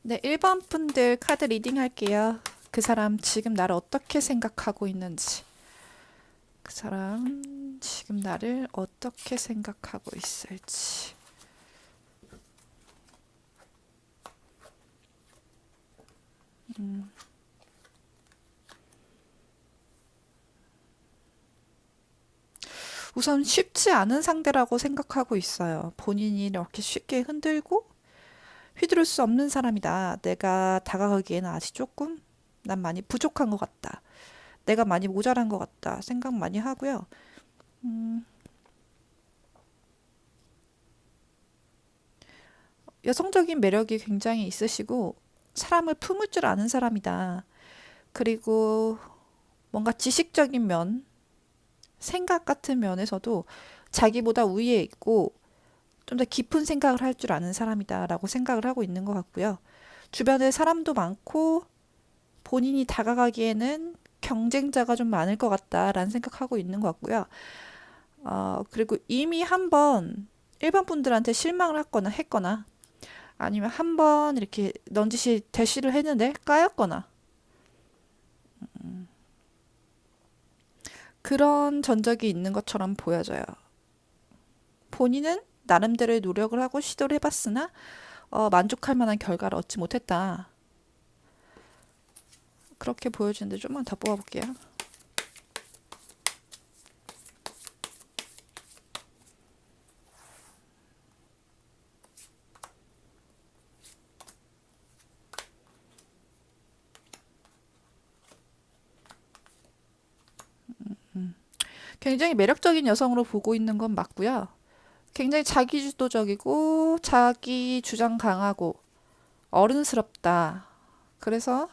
네, 1번 분들 카드 리딩 할게요. 그 사람 지금 나를 어떻게 생각하고 있는지. 그 사람 지금 나를 어떻게 생각하고 있을지. 우선 쉽지 않은 상대라고 생각하고 있어요. 본인이 이렇게 쉽게 흔들고 휘두를 수 없는 사람이다. 내가 다가가기에는 아직 조금 난 많이 부족한 것 같다. 내가 많이 모자란 것 같다. 생각 많이 하고요. 여성적인 매력이 굉장히 있으시고 사람을 품을 줄 아는 사람이다. 그리고 뭔가 지식적인 면, 생각 같은 면에서도 자기보다 위에 있고 좀 더 깊은 생각을 할 줄 아는 사람이다라고 생각을 하고 있는 것 같고요. 주변에 사람도 많고 본인이 다가가기에는 경쟁자가 좀 많을 것 같다라는 생각하고 있는 것 같고요. 그리고 이미 한번 일반 분들한테 실망을 했거나 아니면 한번 이렇게 넌지시 대시를 했는데 까였거나 그런 전적이 있는 것처럼 보여져요. 본인은 나름대로의 노력을 하고 시도를 해봤으나 만족할 만한 결과를 얻지 못했다. 그렇게 보여지는데 좀만 더 뽑아볼게요. 굉장히 매력적인 여성으로 보고 있는 건 맞고요. 굉장히 자기주도적이고 자기 주장 강하고 어른스럽다. 그래서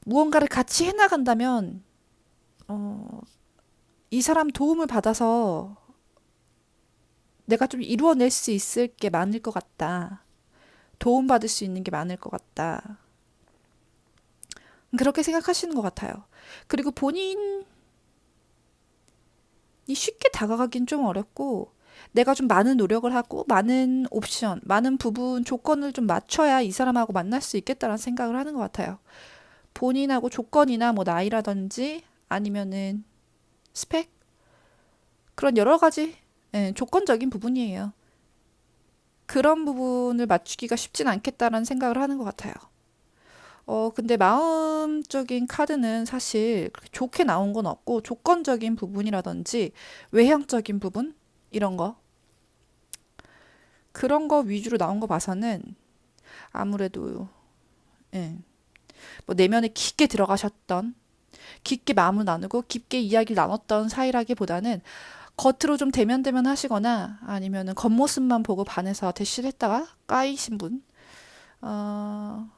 무언가를 같이 해나간다면 이 사람 도움을 받아서 내가 좀 이루어낼 수 있을 게 많을 것 같다. 도움받을 수 있는 게 많을 것 같다. 그렇게 생각하시는 것 같아요. 그리고 본인이 쉽게 다가가긴 좀 어렵고, 내가 좀 많은 노력을 하고, 많은 옵션, 많은 부분, 조건을 좀 맞춰야 이 사람하고 만날 수 있겠다라는 생각을 하는 것 같아요. 본인하고 조건이나 뭐 나이라든지 아니면은 스펙? 그런 여러 가지 조건적인 부분이에요. 그런 부분을 맞추기가 쉽진 않겠다라는 생각을 하는 것 같아요. 근데 마음적인 카드는 사실 그렇게 좋게 나온 건 없고, 조건적인 부분이라든지, 외형적인 부분? 이런 거. 그런 거 위주로 나온 거 봐서는 아무래도, 예, 뭐 내면에 깊게 들어가셨던, 깊게 마음을 나누고, 깊게 이야기를 나눴던 사이라기보다는 겉으로 좀 대면대면 하시거나 아니면은 겉모습만 보고 반해서 대시를 했다가 까이신 분. 어,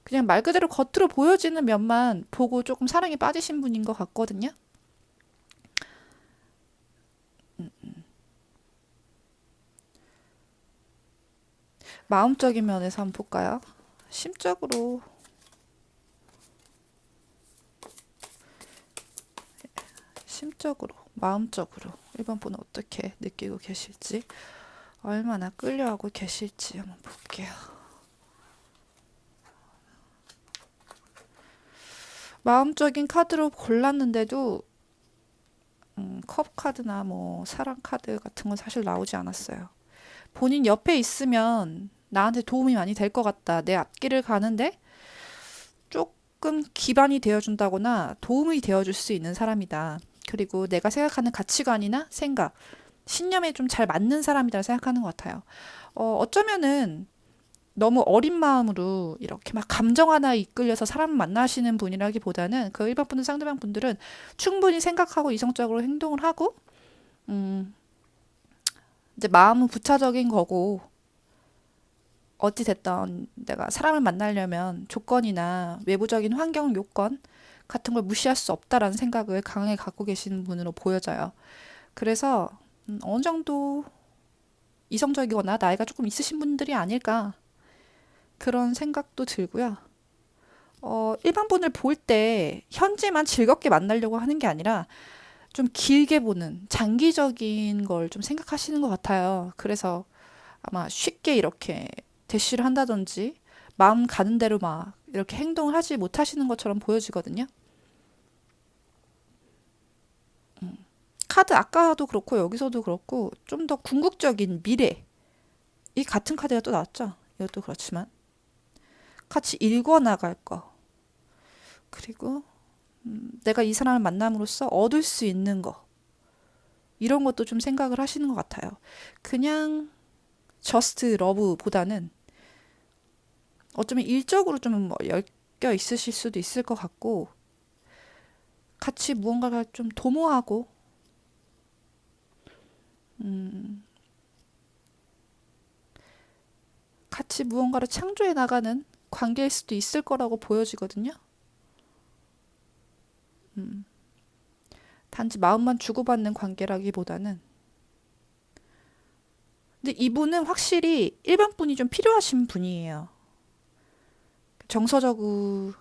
그냥 말 그대로 겉으로 보여지는 면만 보고 조금 사랑에 빠지신 분인 것 같거든요. 마음적인 면에서 한번 볼까요? 심적으로, 마음적으로 1번 분은 어떻게 느끼고 계실지, 얼마나 끌려하고 계실지 한번 볼게요. 마음적인 카드로 골랐는데도 컵 카드나 뭐 사랑 카드 같은 건 사실 나오지 않았어요. 본인 옆에 있으면 나한테 도움이 많이 될 것 같다. 내 앞길을 가는데 조금 기반이 되어준다거나 도움이 되어줄 수 있는 사람이다. 그리고 내가 생각하는 가치관이나 생각, 신념에 좀 잘 맞는 사람이다 생각하는 것 같아요. 어쩌면은 너무 어린 마음으로 이렇게 막 감정 하나 이끌려서 사람을 만나시는 분이라기보다는 그 일반 분들 상대방 분들은 충분히 생각하고 이성적으로 행동을 하고 음, 이제 마음은 부차적인 거고 어찌 됐던 내가 사람을 만나려면 조건이나 외부적인 환경 요건 같은 걸 무시할 수 없다라는 생각을 강하게 갖고 계시는 분으로 보여져요. 그래서 어느 정도 이성적이거나 나이가 조금 있으신 분들이 아닐까 그런 생각도 들고요. 일반 분을 볼 때 현재만 즐겁게 만나려고 하는 게 아니라 좀 길게 보는 장기적인 걸 좀 생각하시는 것 같아요. 그래서 아마 쉽게 이렇게 대쉬를 한다든지 마음 가는 대로 막 이렇게 행동을 하지 못하시는 것처럼 보여지거든요. 카드 아까도 그렇고 여기서도 그렇고 좀 더 궁극적인 미래. 이 같은 카드가 또 나왔죠. 이것도 그렇지만 같이 읽어나갈 거. 그리고 내가 이 사람을 만남으로써 얻을 수 있는 거. 이런 것도 좀 생각을 하시는 것 같아요. 그냥 저스트 러브보다는 어쩌면 일적으로 좀 뭐 엮여 있으실 수도 있을 것 같고 같이 무언가를 좀 도모하고 음, 같이 무언가를 창조해 나가는 관계일 수도 있을 거라고 보여지거든요. 음, 단지 마음만 주고받는 관계라기보다는 근데 이분은 확실히 일반 분이 좀 필요하신 분이에요. 정서적으로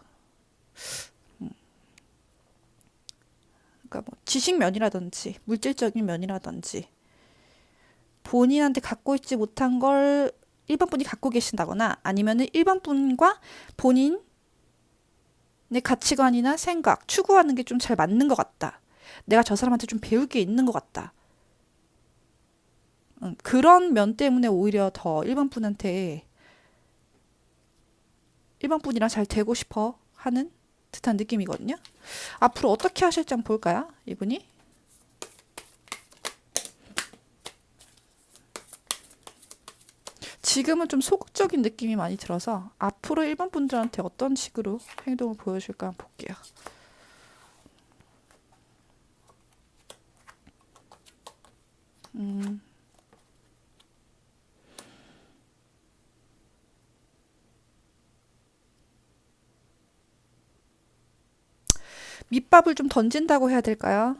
그러니까 뭐 지식 면이라든지 물질적인 면이라든지 본인한테 갖고 있지 못한 걸 일반 분이 갖고 계신다거나 아니면은 일반 분과 본인의 가치관이나 생각, 추구하는 게 좀 잘 맞는 것 같다. 내가 저 사람한테 좀 배울 게 있는 것 같다. 그런 면 때문에 오히려 더 일반 분이랑 잘 되고 싶어 하는 듯한 느낌이거든요. 앞으로 어떻게 하실지 한번 볼까요? 이분이? 지금은 좀 소극적인 느낌이 많이 들어서 앞으로 일반 분들한테 어떤 식으로 행동을 보여줄까 한번 볼게요. 음, 밑밥을 좀 던진다고 해야 될까요?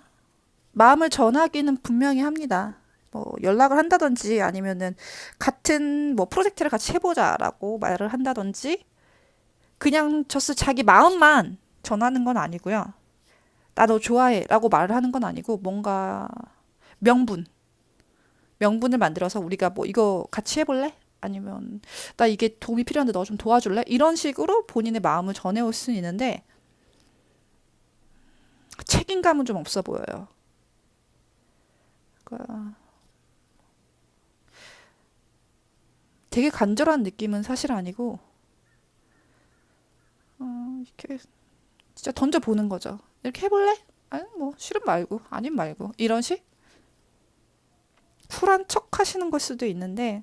마음을 전하기는 분명히 합니다. 뭐 연락을 한다든지 아니면은 같은 뭐 프로젝트를 같이 해보자라고 말을 한다든지 그냥 저스 자기 마음만 전하는 건 아니고요. 나 너 좋아해라고 말을 하는 건 아니고 뭔가 명분, 명분을 만들어서 우리가 뭐 이거 같이 해볼래? 아니면 나 이게 도움이 필요한데 너 좀 도와줄래? 이런 식으로 본인의 마음을 전해올 수는 있는데 책임감은 좀 없어 보여요. 그러니까 되게 간절한 느낌은 사실 아니고 이렇게 진짜 던져보는 거죠. 이렇게 해볼래? 아니 뭐 싫음 말고 아님 말고 이런 식 쿨한 척 하시는 걸 수도 있는데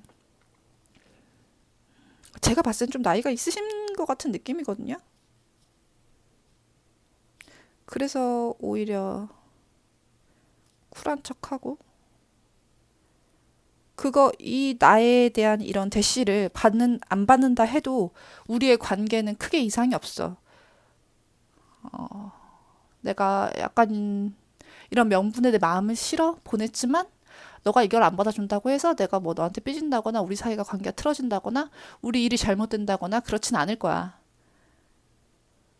제가 봤을 땐 좀 나이가 있으신 것 같은 느낌이거든요. 그래서 오히려 쿨한 척하고 그거 이 나에 대한 이런 대시를 받는 안 받는다 해도 우리의 관계는 크게 이상이 없어. 내가 약간 이런 명분에 내 마음을 실어 보냈지만 너가 이걸 안 받아준다고 해서 내가 뭐 너한테 삐진다거나 우리 사이가 관계가 틀어진다거나 우리 일이 잘못된다거나 그렇진 않을 거야.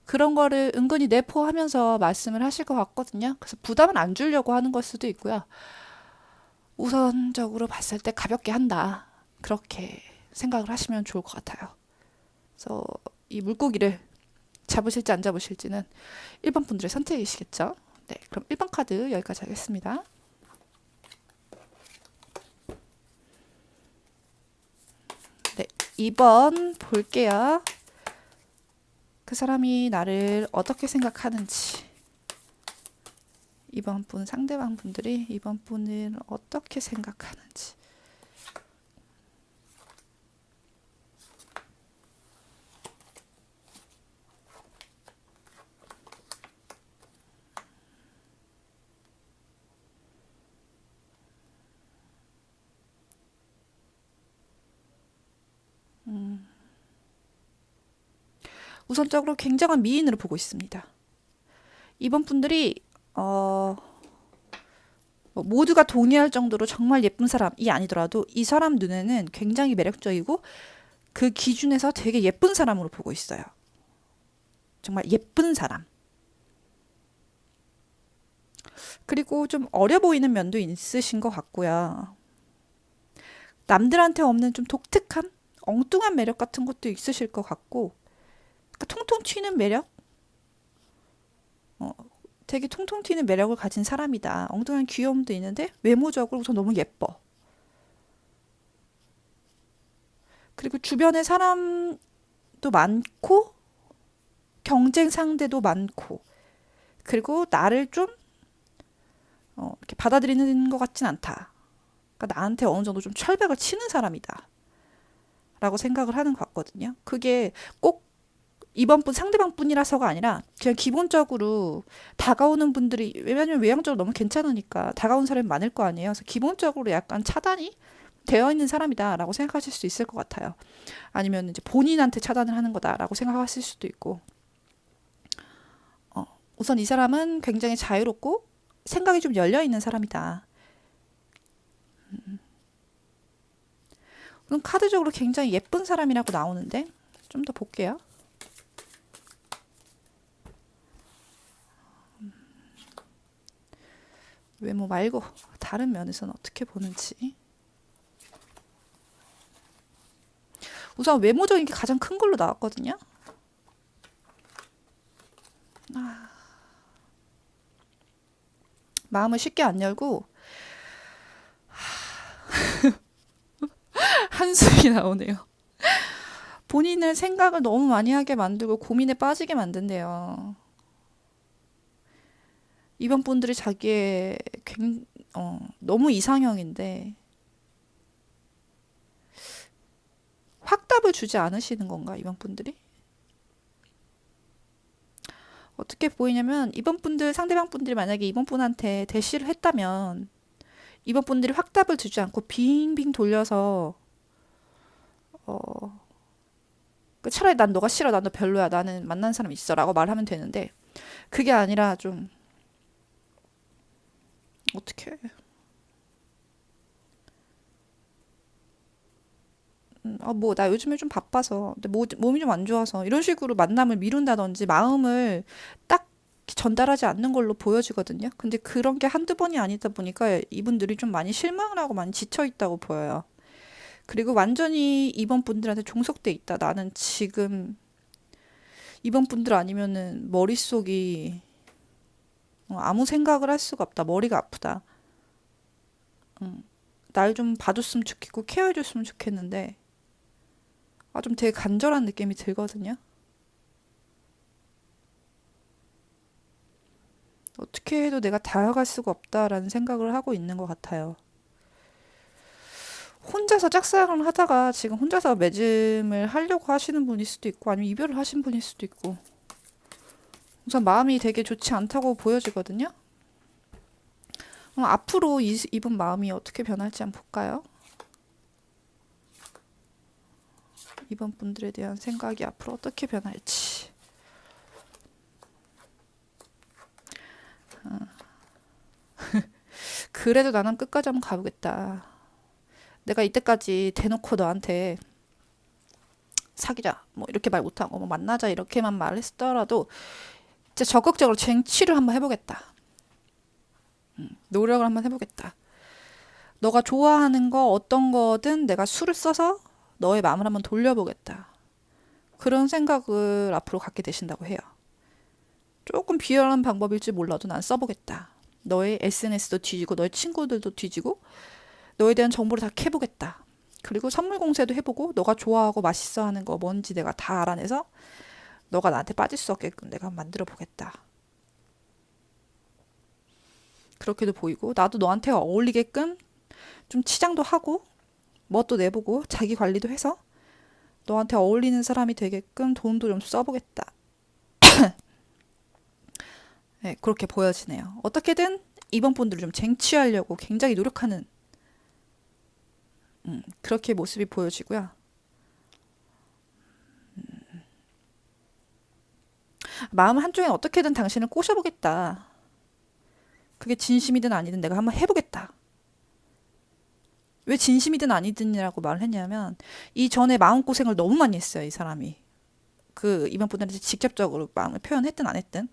그런 거를 은근히 내포하면서 말씀을 하실 것 같거든요. 그래서 부담을 안 주려고 하는 걸 수도 있고요. 우선적으로 봤을 때 가볍게 한다. 그렇게 생각을 하시면 좋을 것 같아요. 그래서 이 물고기를 잡으실지 안 잡으실지는 일반 분들의 선택이시겠죠. 네, 그럼 1번 카드 여기까지 하겠습니다. 네, 2번 볼게요. 그 사람이 나를 어떻게 생각하는지. 이번 분, 상대방 분들이 이번 분을 어떻게 생각하는지. 우선적으로 굉장한 미인으로 보고 있습니다. 이번 분들이 뭐 모두가 동의할 정도로 정말 예쁜 사람이 아니더라도 이 사람 눈에는 굉장히 매력적이고 그 기준에서 되게 예쁜 사람으로 보고 있어요. 정말 예쁜 사람. 그리고 좀 어려 보이는 면도 있으신 것 같고요. 남들한테 없는 좀 독특한 엉뚱한 매력 같은 것도 있으실 것 같고, 그러니까 통통 튀는 매력? 어, 되게 통통 튀는 매력을 가진 사람이다. 엉뚱한 귀여움도 있는데 외모적으로 우선 너무 예뻐. 그리고 주변에 사람도 많고 경쟁 상대도 많고, 그리고 나를 좀 이렇게 받아들이는 것 같진 않다. 그러니까 나한테 어느 정도 좀 철벽을 치는 사람이다. 라고 생각을 하는 것 같거든요. 그게 꼭 이번 분 상대방 분이라서가 아니라 그냥 기본적으로 다가오는 분들이, 왜냐면 외향적으로 너무 괜찮으니까 다가온 사람이 많을 거 아니에요. 그래서 기본적으로 약간 차단이 되어 있는 사람이다라고 생각하실 수 있을 것 같아요. 아니면 이제 본인한테 차단을 하는 거다라고 생각하실 수도 있고. 우선 이 사람은 굉장히 자유롭고 생각이 좀 열려 있는 사람이다. 그럼 카드적으로 굉장히 예쁜 사람이라고 나오는데 좀 더 볼게요. 외모 말고 다른 면에서는 어떻게 보는지. 우선 외모적인 게 가장 큰 걸로 나왔거든요. 마음을 쉽게 안 열고 한숨이 나오네요. 본인을 생각을 너무 많이 하게 만들고 고민에 빠지게 만든대요. 이번 분들이 자기의 너무 이상형인데 확답을 주지 않으시는 건가, 이번 분들이? 어떻게 보이냐면 이번 분들, 상대방 분들이 만약에 이번 분한테 대시를 했다면 이번 분들이 확답을 주지 않고 빙빙 돌려서 어, 차라리 난 너가 싫어, 난 너 별로야, 나는 만난 사람 있어 라고 말하면 되는데, 그게 아니라 좀 어떻게 뭐, 나 요즘에 좀 바빠서, 근데 몸이 좀 안 좋아서, 이런 식으로 만남을 미룬다든지, 마음을 딱 전달하지 않는 걸로 보여지거든요. 근데 그런 게 한두 번이 아니다 보니까 이분들이 좀 많이 실망을 하고 많이 지쳐 있다고 보여요. 그리고 완전히 이번 분들한테 종속돼 있다. 나는 지금 이번 분들 아니면은 머릿속이 아무 생각을 할 수가 없다. 머리가 아프다. 날 좀 봐줬으면 좋겠고 케어해줬으면 좋겠는데, 좀 되게 간절한 느낌이 들거든요. 어떻게 해도 내가 다가갈 수가 없다라는 생각을 하고 있는 것 같아요. 혼자서 짝사랑을 하다가 지금 혼자서 맺음을 하려고 하시는 분일 수도 있고, 아니면 이별을 하신 분일 수도 있고. 우선 마음이 되게 좋지 않다고 보여지거든요. 앞으로 이분 마음이 어떻게 변할지 한번 볼까요? 이번 분들에 대한 생각이 앞으로 어떻게 변할지. 그래도 나는 끝까지 한번 가보겠다. 내가 이때까지 대놓고 너한테 사귀자, 뭐 이렇게 말 못하고 뭐 만나자 이렇게만 말했더라도 진짜 적극적으로 쟁취를 한번 해보겠다. 노력을 한번 해보겠다. 너가 좋아하는 거 어떤 거든 내가 수를 써서 너의 마음을 한번 돌려보겠다. 그런 생각을 앞으로 갖게 되신다고 해요. 조금 비열한 방법일지 몰라도 난 써보겠다. 너의 SNS도 뒤지고 너의 친구들도 뒤지고 너에 대한 정보를 다 캐보겠다. 그리고 선물 공세도 해보고 너가 좋아하고 맛있어하는 거 뭔지 내가 다 알아내서 너가 나한테 빠질 수 없게끔 내가 만들어 보겠다. 그렇게도 보이고, 나도 너한테 어울리게끔 좀 치장도 하고 멋도 내보고 자기 관리도 해서 너한테 어울리는 사람이 되게끔 돈도 좀 써보겠다. 네, 그렇게 보여지네요. 어떻게든 이번 분들을 좀 쟁취하려고 굉장히 노력하는 그렇게 모습이 보여지고요. 마음 한쪽엔 어떻게든 당신을 꼬셔보겠다. 그게 진심이든 아니든 내가 한번 해보겠다. 왜 진심이든 아니든이라고 말을 했냐면 이전에 마음고생을 너무 많이 했어요, 이 사람이. 이번 분들한테 직접적으로 마음을 표현했든 안 했든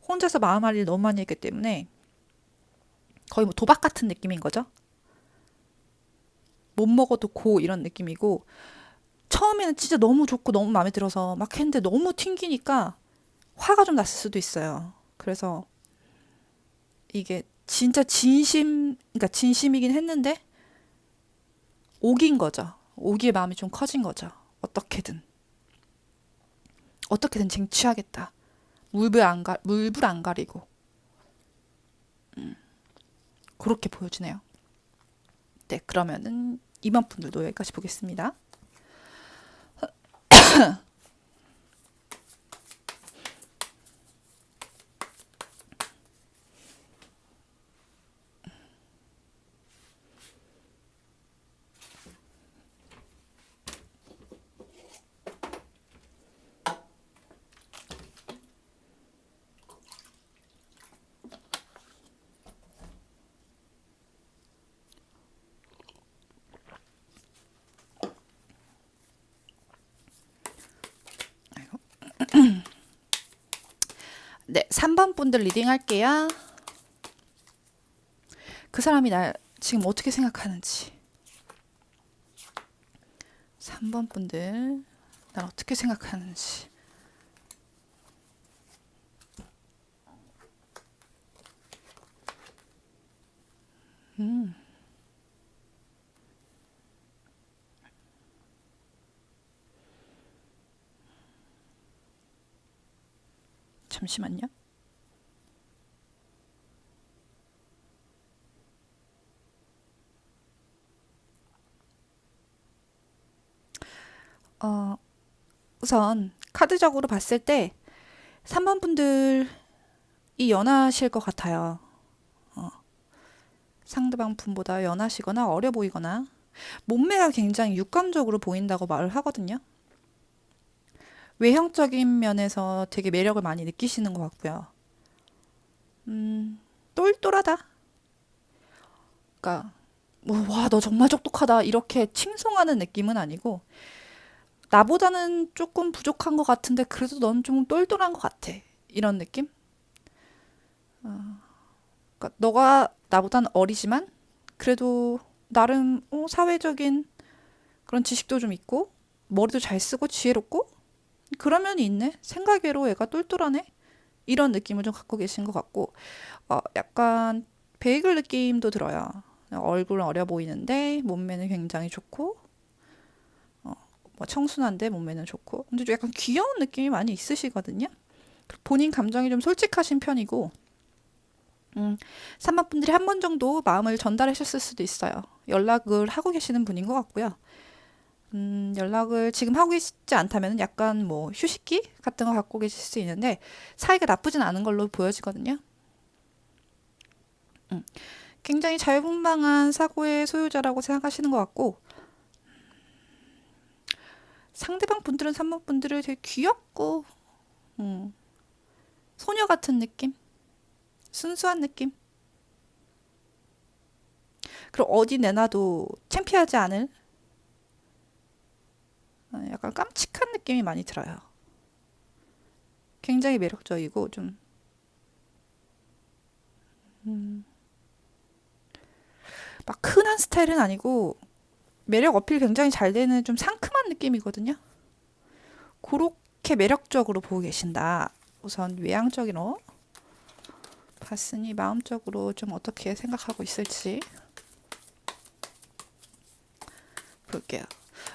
혼자서 마음할 일 너무 많이 했기 때문에 거의 뭐 도박 같은 느낌인 거죠. 못 먹어도 고 이런 느낌이고 처음에는 진짜 너무 좋고 너무 마음에 들어서 막 했는데 너무 튕기니까 화가 좀 났을 수도 있어요. 그래서 이게 진짜 그러니까 진심이긴 했는데 오긴 거죠. 오기의 마음이 좀 커진 거죠. 어떻게든 쟁취하겠다. 물불 안 가리고 그렇게 보여지네요. 네, 그러면은 2번 분들도 여기까지 보겠습니다. 네, 3번 분들 리딩 할게요. 그 사람이 날 지금 어떻게 생각하는지. 3번 분들 날 어떻게 생각하는지. 잠시만요. 우선 카드적으로 봤을 때 3번 분들이 연하실 것 같아요. 상대방 분보다 연하시거나 어려 보이거나 몸매가 굉장히 육감적으로 보인다고 말을 하거든요. 외형적인 면에서 되게 매력을 많이 느끼시는 것 같고요. 똘똘하다. 그러니까 뭐, 와, 너 정말 똑똑하다 이렇게 칭송하는 느낌은 아니고 나보다는 조금 부족한 것 같은데 그래도 넌 좀 똘똘한 것 같아. 이런 느낌? 그러니까 너가 나보단 어리지만 그래도 나름 사회적인 그런 지식도 좀 있고 머리도 잘 쓰고 지혜롭고 그런 면이 있네. 생각외로 애가 똘똘하네. 이런 느낌을 좀 갖고 계신 것 같고 약간 베이글 느낌도 들어요. 얼굴은 어려 보이는데 몸매는 굉장히 좋고 뭐 청순한데 몸매는 좋고 근데 좀 약간 귀여운 느낌이 많이 있으시거든요. 본인 감정이 좀 솔직하신 편이고 3번 분들이 한 번 정도 마음을 전달하셨을 수도 있어요. 연락을 하고 계시는 분인 것 같고요. 연락을 지금 하고 계시지 않다면 약간 뭐 휴식기 같은 거 갖고 계실 수 있는데 사이가 나쁘진 않은 걸로 보여지거든요. 굉장히 자유분방한 사고의 소유자라고 생각하시는 것 같고 상대방 분들은 3번 분들을 되게 귀엽고 소녀 같은 느낌? 순수한 느낌? 그리고 어디 내놔도 창피하지 않을 약간 깜찍한 느낌이 많이 들어요. 굉장히 매력적이고 좀 막 흔한 스타일은 아니고 매력 어필 굉장히 잘 되는 좀 상큼한 느낌이거든요. 그렇게 매력적으로 보고 계신다. 우선 외향적으로 봤으니 마음적으로 좀 어떻게 생각하고 있을지 볼게요.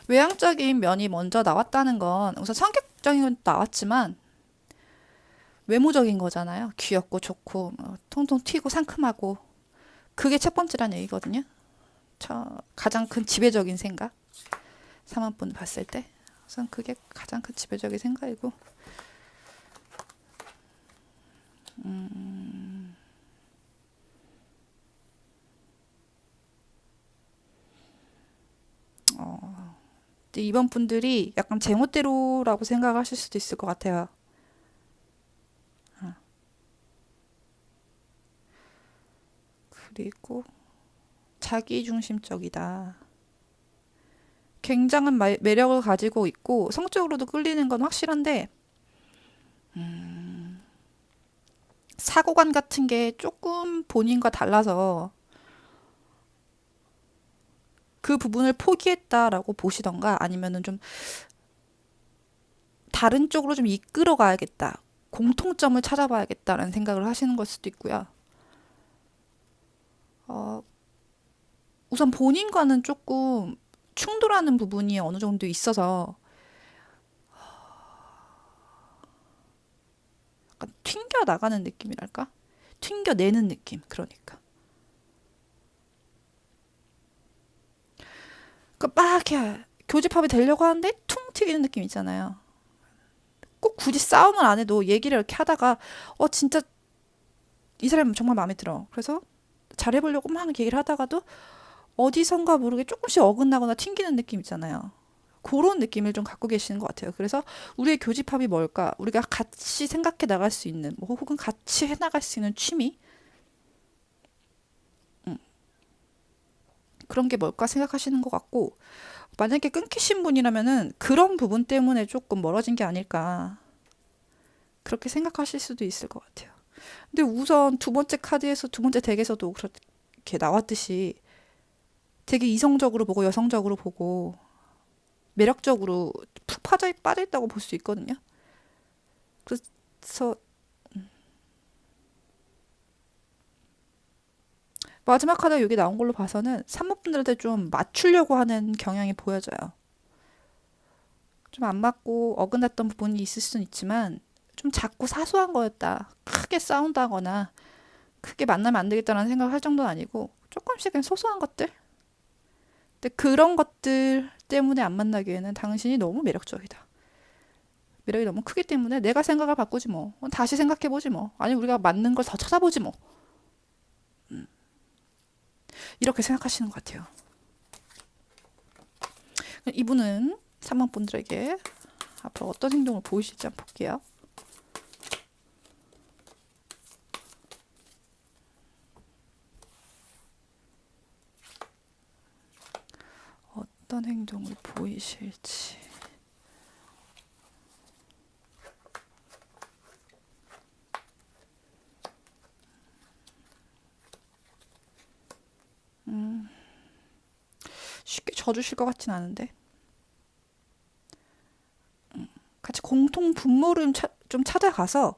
외향적인 면이 먼저 나왔다는 건 우선 성격적인 건 나왔지만 외모적인 거잖아요. 귀엽고 좋고 통통 튀고 상큼하고 그게 첫 번째란 얘기거든요. 가장 큰 지배적인 생각 3학번 봤을 때 우선 그게 가장 큰 지배적인 생각이고 이번 분들이 약간 제멋대로라고 생각하실 수도 있을 것 같아요. 그리고 자기중심적이다. 굉장한 매력을 가지고 있고 성적으로도 끌리는 건 확실한데 사고관 같은 게 조금 본인과 달라서 그 부분을 포기했다라고 보시던가 아니면은 좀 다른 쪽으로 좀 이끌어 가야겠다. 공통점을 찾아봐야겠다라는 생각을 하시는 걸 수도 있고요. 어, 우선 본인과는 조금 충돌하는 부분이 어느 정도 있어서 약간 튕겨 나가는 느낌이랄까? 튕겨내는 느낌. 그러니까. 막 이렇게 교집합이 되려고 하는데 퉁 튀기는 느낌 있잖아요. 꼭 굳이 싸움을 안 해도 얘기를 이렇게 하다가 진짜 이 사람 정말 마음에 들어. 그래서 잘해보려고 막 얘기를 하다가도 어디선가 모르게 조금씩 어긋나거나 튕기는 느낌 있잖아요. 그런 느낌을 좀 갖고 계시는 것 같아요. 그래서 우리의 교집합이 뭘까? 우리가 같이 생각해 나갈 수 있는, 뭐 혹은 같이 해 나갈 수 있는 취미? 음, 그런 게 뭘까 생각하시는 것 같고, 만약에 끊기신 분이라면은 그런 부분 때문에 조금 멀어진 게 아닐까. 그렇게 생각하실 수도 있을 것 같아요. 근데 우선 두 번째 카드에서, 두 번째 덱에서도 그렇게 나왔듯이 되게 이성적으로 보고 여성적으로 보고 매력적으로 푹 빠져 있다고 볼 수 있거든요. 그래서 마지막 카드 여기 나온 걸로 봐서는 산모분들한테 좀 맞추려고 하는 경향이 보여져요. 좀 안 맞고 어긋났던 부분이 있을 수는 있지만 좀 작고 사소한 거였다. 크게 싸운다거나 크게 만나면 안 되겠다라는 생각을 할 정도는 아니고 조금씩 그냥 소소한 것들. 근데 그런 것들 때문에 안 만나기에는 당신이 너무 매력적이다. 매력이 너무 크기 때문에 내가 생각을 바꾸지 뭐. 다시 생각해보지 뭐. 아니 우리가 맞는 걸 더 찾아보지 뭐. 이렇게 생각하시는 것 같아요. 이분은 3번 분들에게 앞으로 어떤 행동을 보이실지 한번 볼게요. 어떤 행동을 보이실지. 쉽게 져주실 것 같진 않은데. 같이 공통 분모를 좀 찾아가서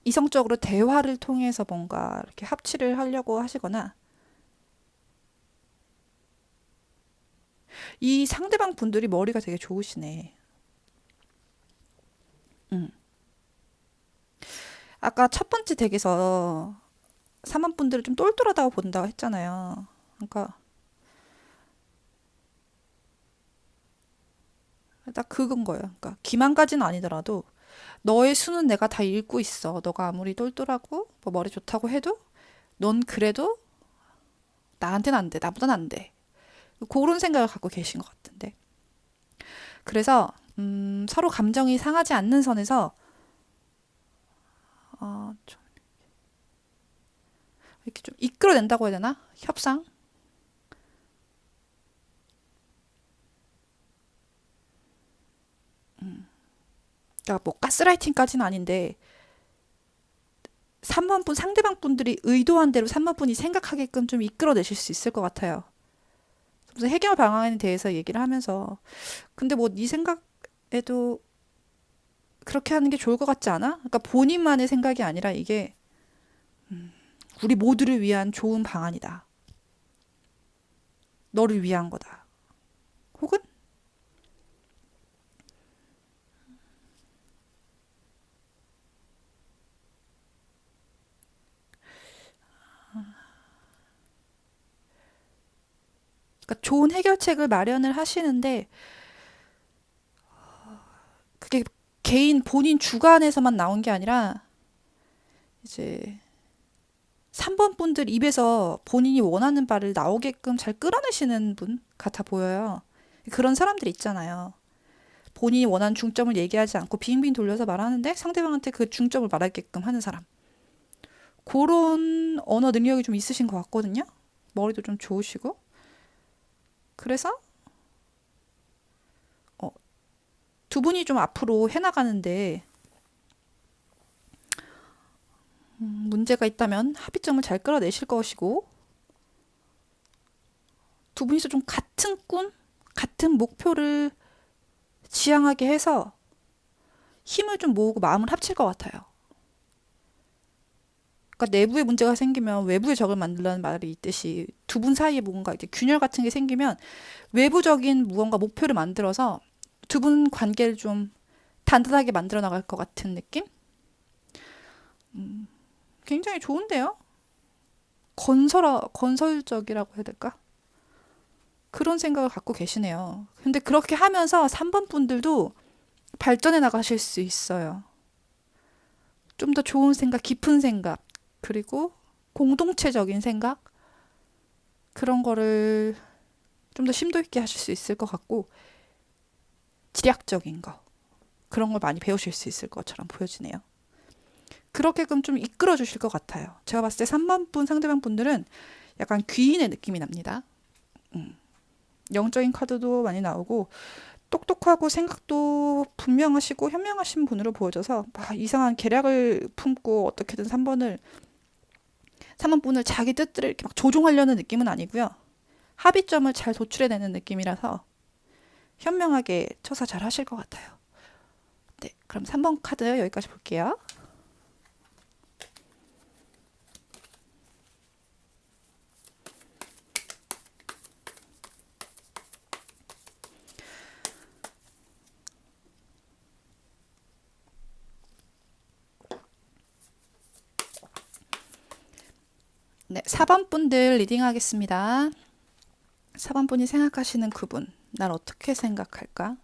이성적으로 대화를 통해서 뭔가 이렇게 합치를 하려고 하시거나 이 상대방 분들이 머리가 되게 좋으시네. 음. 아까 첫 번째 덱에서 3번 분들을 좀 똘똘하다고 본다고 했잖아요. 그러니까 딱 그건 거예요. 그러니까 기만까지는 아니더라도 너의 수는 내가 다 읽고 있어. 너가 아무리 똘똘하고 뭐 머리 좋다고 해도 넌 그래도 나한테는 안 돼. 나보다는 안 돼. 그런 생각을 갖고 계신 것 같은데. 그래서 서로 감정이 상하지 않는 선에서 좀 이렇게 좀 이끌어낸다고 해야 되나? 협상? 그러니까 뭐 가스라이팅까지는 아닌데 3번 분 상대방 분들이 의도한 대로 3번 분이 생각하게끔 좀 이끌어내실 수 있을 것 같아요. 무슨 해결 방안에 대해서 얘기를 하면서 근데 뭐 네 생각에도 그렇게 하는 게 좋을 것 같지 않아? 그러니까 본인만의 생각이 아니라 이게 우리 모두를 위한 좋은 방안이다. 너를 위한 거다. 혹은 그러니까 좋은 해결책을 마련을 하시는데 그게 개인 본인 주관에서만 나온 게 아니라 이제 3번 분들 입에서 본인이 원하는 바를 나오게끔 잘 끌어내시는 분 같아 보여요. 그런 사람들 있잖아요. 본인이 원하는 중점을 얘기하지 않고 빙빙 돌려서 말하는데 상대방한테 그 중점을 말하게끔 하는 사람. 그런 언어 능력이 좀 있으신 것 같거든요. 머리도 좀 좋으시고. 그래서 어, 두 분이 좀 앞으로 해나가는데 문제가 있다면 합의점을 잘 끌어내실 것이고, 두 분이서 좀 같은 꿈, 같은 목표를 지향하게 해서 힘을 좀 모으고 마음을 합칠 것 같아요. 그러니까 내부에 문제가 생기면 외부의 적을 만들라는 말이 있듯이 두 분 사이에 뭔가 이제 균열 같은 게 생기면 외부적인 무언가 목표를 만들어서 두 분 관계를 좀 단단하게 만들어 나갈 것 같은 느낌? 굉장히 좋은데요? 건설적이라고 해야 될까? 그런 생각을 갖고 계시네요. 근데 그렇게 하면서 3번 분들도 발전해 나가실 수 있어요. 좀 더 좋은 생각, 깊은 생각, 그리고 공동체적인 생각, 그런 거를 좀 더 심도 있게 하실 수 있을 것 같고, 지략적인 거, 그런 걸 많이 배우실 수 있을 것처럼 보여지네요. 그렇게끔 좀 이끌어 주실 것 같아요. 제가 봤을 때 3번 분 상대방 분들은 약간 귀인의 느낌이 납니다. 영적인 카드도 많이 나오고, 똑똑하고 생각도 분명하시고 현명하신 분으로 보여져서 막 이상한 계략을 품고 어떻게든 3번 분을 자기 뜻대로 이렇게 막 조종하려는 느낌은 아니고요. 합의점을 잘 도출해내는 느낌이라서 현명하게 처사 잘 하실 것 같아요. 네, 그럼 3번 카드 여기까지 볼게요. 네, 4번 분들 리딩 하겠습니다. 4번 분이 생각하시는 그분, 날 어떻게 생각할까?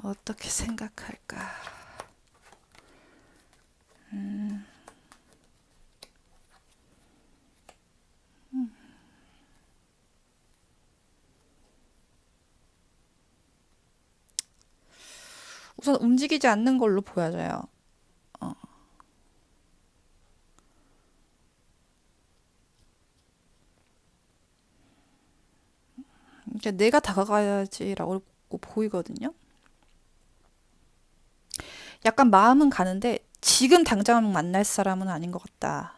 어떻게 생각할까? 우선 움직이지 않는 걸로 보여져요. 이제 내가 다가가야지라고 보이거든요. 약간 마음은 가는데 지금 당장 만날 사람은 아닌 것 같다.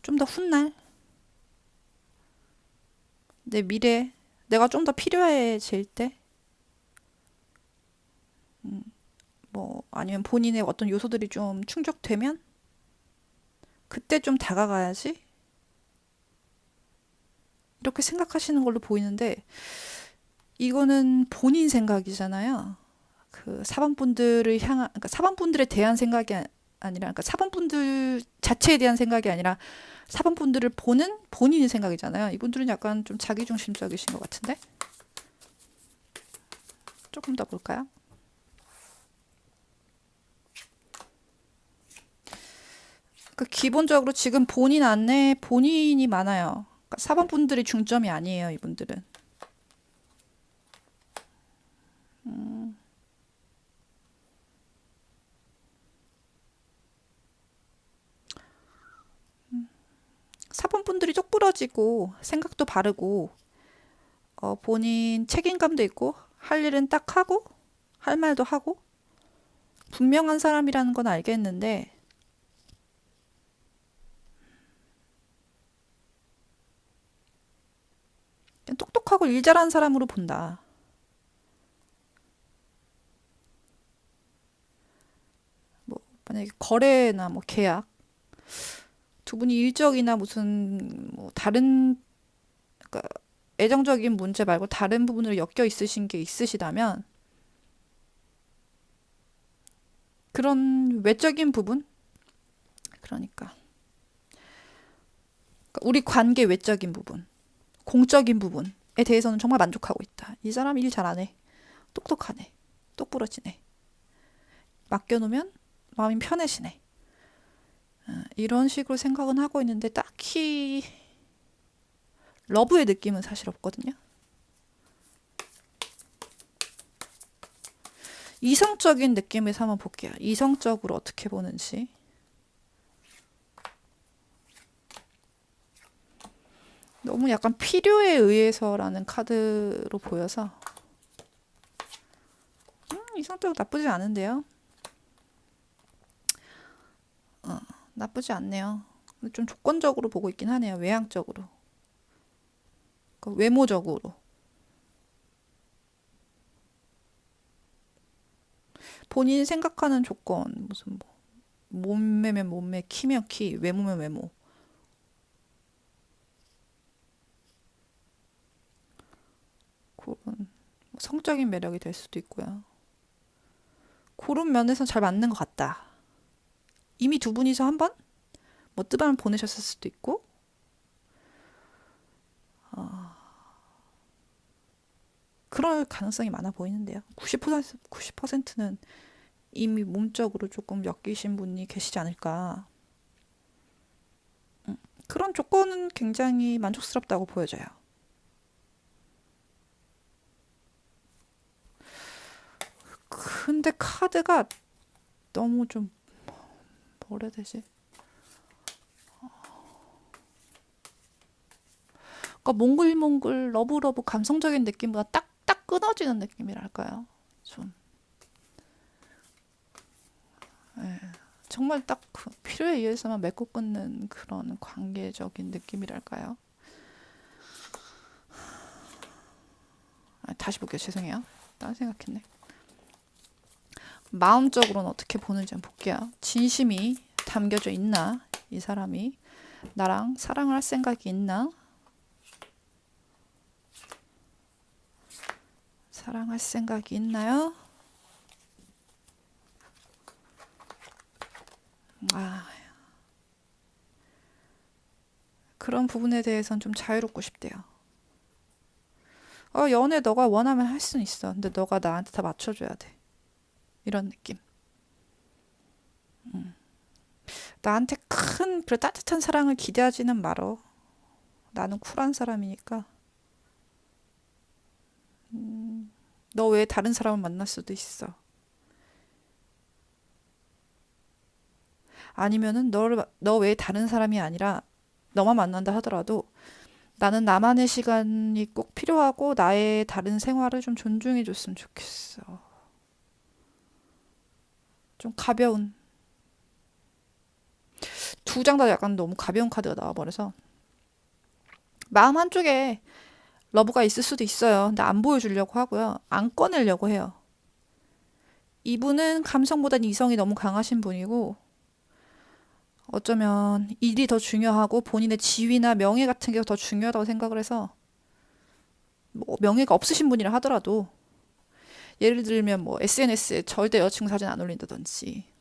좀 더 훗날 내 미래 내가 좀 더 필요해질 때, 뭐 아니면 본인의 어떤 요소들이 좀 충족되면 그때 좀 다가가야지, 이렇게 생각하시는 걸로 보이는데, 이거는 본인 생각이잖아요. 그 4번 분들을 향한, 그러니까 4번 분들에 대한 생각이 아니라, 그러니까 4번 분들 자체에 대한 생각이 아니라 4번 분들을 보는 본인의 생각이잖아요. 이분들은 약간 좀 자기중심적이신 것 같은데? 조금 더 볼까요? 그 기본적으로 지금 본인 안에 본인이 많아요. 그러니까 4번 분들이 중점이 아니에요, 이분들은. 4번 분들이 똑부러지고 생각도 바르고, 본인 책임감도 있고 할 일은 딱 하고 할 말도 하고 분명한 사람이라는 건 알겠는데, 그냥 똑똑하고 일 잘하는 사람으로 본다. 뭐 만약에 거래나 뭐 계약, 두 분이 일적이나 무슨 뭐 다른, 그러니까 애정적인 문제 말고 다른 부분으로 엮여 있으신 게 있으시다면, 그런 외적인 부분, 그러니까 우리 관계 외적인 부분, 공적인 부분에 대해서는 정말 만족하고 있다. 이 사람 일 잘하네, 똑똑하네, 똑부러지네, 맡겨놓으면 마음이 편해지네, 이런 식으로 생각은 하고 있는데 딱히 러브의 느낌은 사실 없거든요. 이성적인 느낌에서 한번 볼게요. 이성적으로 어떻게 보는지. 너무 약간 필요에 의해서라는 카드로 보여서 이 상태도 나쁘지 않은데요. 나쁘지 않네요. 근데 좀 조건적으로 보고 있긴 하네요. 외향적으로. 그러니까 외모적으로. 본인이 생각하는 조건, 무슨 뭐, 몸매면 몸매, 키면 키, 외모면 외모. 그런 뭐 성적인 매력이 될 수도 있고요. 그런 면에서 잘 맞는 것 같다. 이미 두 분이서 한번 뭐 뜨밤을 보내셨을 수도 있고, 그럴 가능성이 많아 보이는데요. 90%는 이미 몸적으로 조금 엮이신 분이 계시지 않을까. 그런 조건은 굉장히 만족스럽다고 보여져요. 근데 카드가 너무 좀 뭐라 해야 되지? 그러니까 몽글몽글 러브러브 감성적인 느낌보다 딱딱 끊어지는 느낌이랄까요? 좀 정말 딱그 필요에 의해서만 맺고 끊는 그런 관계적인 느낌이랄까요? 다시 볼게요. 죄송해요. 딴 생각했네. 마음적으로는 어떻게 보는지 한번 볼게요. 진심이 담겨져 있나? 이 사람이 나랑 사랑을 할 생각이 있나? 사랑할 생각이 있나요? 아, 그런 부분에 대해서는 좀 자유롭고 싶대요. 연애 너가 원하면 할 수는 있어. 근데 너가 나한테 다 맞춰줘야 돼. 이런 느낌. 나한테 큰, 그래, 따뜻한 사랑을 기대하지는 말어. 나는 쿨한 사람이니까. 너 외에 다른 사람을 만날 수도 있어. 아니면은 너 외에 다른 사람이 아니라 너만 만난다 하더라도 나는 나만의 시간이 꼭 필요하고 나의 다른 생활을 좀 존중해 줬으면 좋겠어. 좀 가벼운. 두 장 다 약간 너무 가벼운 카드가 나와버려서 마음 한쪽에 러브가 있을 수도 있어요. 근데 안 보여주려고 하고요. 안 꺼내려고 해요. 이분은 감성보다는 이성이 너무 강하신 분이고 어쩌면 일이 더 중요하고 본인의 지위나 명예 같은 게 더 중요하다고 생각을 해서 뭐 명예가 없으신 분이라 하더라도 예를 들면 뭐 SNS에 절대 여자친구 사진 안 올린다든지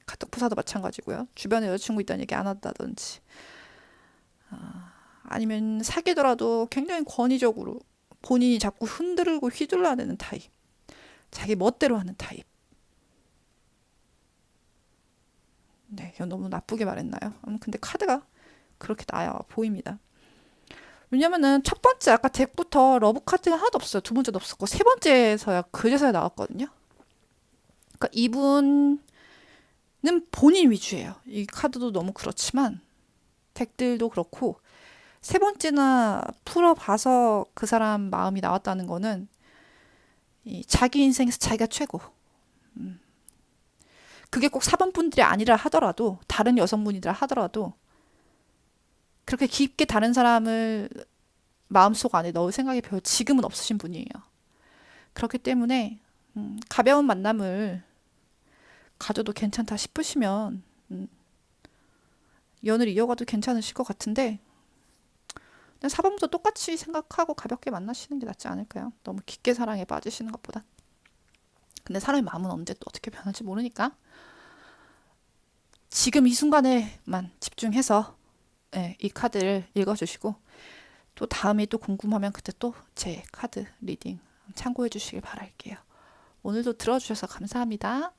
카톡 프사도 마찬가지고요. 주변에 여자친구 있다는 얘기 안 한다든지 아니면 사귀더라도 굉장히 권위적으로 본인이 자꾸 흔들고 휘둘러내는 타입. 자기 멋대로 하는 타입. 네, 이건 너무 나쁘게 말했나요? 근데 카드가 그렇게 나와 보입니다. 왜냐면은 첫 번째 아까 덱부터 러브 카드가 하나도 없어요. 두 번째도 없었고 세 번째에서야 그제서야 나왔거든요. 그러니까 이분은 본인 위주예요. 이 카드도 너무 그렇지만 덱들도 그렇고 세 번째나 풀어봐서 그 사람 마음이 나왔다는 거는 이 자기 인생에서 자기가 최고. 그게 꼭 4번 분들이 아니라 하더라도 다른 여성분이라 하더라도 그렇게 깊게 다른 사람을 마음속 안에 넣을 생각이 별로 지금은 없으신 분이에요. 그렇기 때문에 가벼운 만남을 가져도 괜찮다 싶으시면 연을 이어가도 괜찮으실 것 같은데 4번부터 똑같이 생각하고 가볍게 만나시는 게 낫지 않을까요? 너무 깊게 사랑에 빠지시는 것보다. 근데 사람의 마음은 언제 또 어떻게 변할지 모르니까 지금 이 순간에만 집중해서 이 카드를 읽어주시고 또 다음에 또 궁금하면 그때 또 제 카드 리딩 참고해 주시길 바랄게요. 오늘도 들어주셔서 감사합니다.